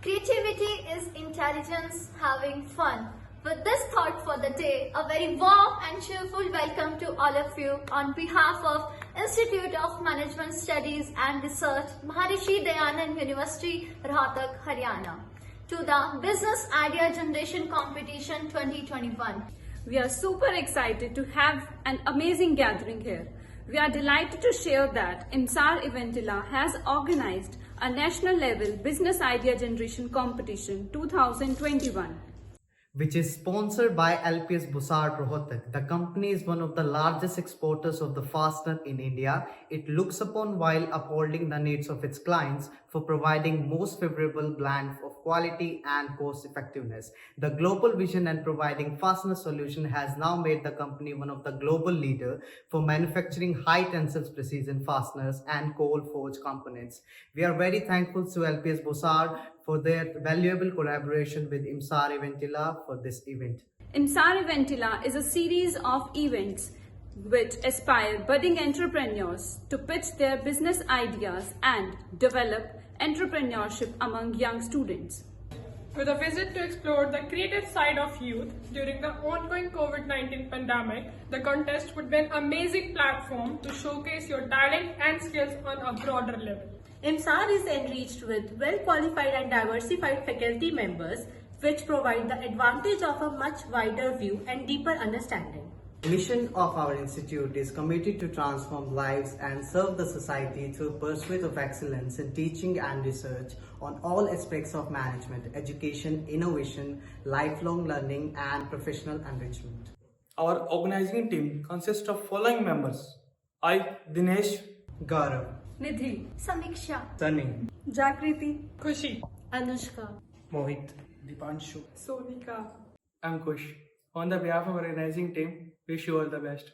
Creativity is intelligence having fun. With this thought for the day, a very warm and cheerful welcome to all of you on behalf of Institute of Management Studies and Research, Maharishi Dayanand University, Rohtak, Haryana, to the Business Idea Generation Competition 2021. We are super excited to have an amazing gathering here. We are delighted to share that MSAR Eventilla has organized a national level Business Idea Generation Competition 2021. Which is sponsored by LPS Busar Rohtak. The company is one of the largest exporters of the fastener in India. It looks upon while upholding the needs of its clients for providing most favorable blend of quality and cost effectiveness. The global vision and providing fastener solution has now made the company one of the global leader for manufacturing high tensile precision fasteners and cold forged components. We are very thankful to LPS Busar for their valuable collaboration with MSAR Eventilla for this event. MSAR Eventilla is a series of events which aspire budding entrepreneurs to pitch their business ideas and develop entrepreneurship among young students. With a visit to explore the creative side of youth during the ongoing COVID-19 pandemic, the contest would be an amazing platform to showcase your talent and skills on a broader level. MSAR is enriched with well-qualified and diversified faculty members, which provide the advantage of a much wider view and deeper understanding. The mission of our institute is committed to transform lives and serve the society through pursuit of excellence in teaching and research on all aspects of management, education, innovation, lifelong learning, and professional enrichment. Our organizing team consists of following members: I, Dinesh, Gaurav, Nidhi, Samiksha, Sunny, Jakriti, Khushi, Anushka, Mohit, Sonika. I'm Kush. On the behalf of our organizing team, wish you all the best.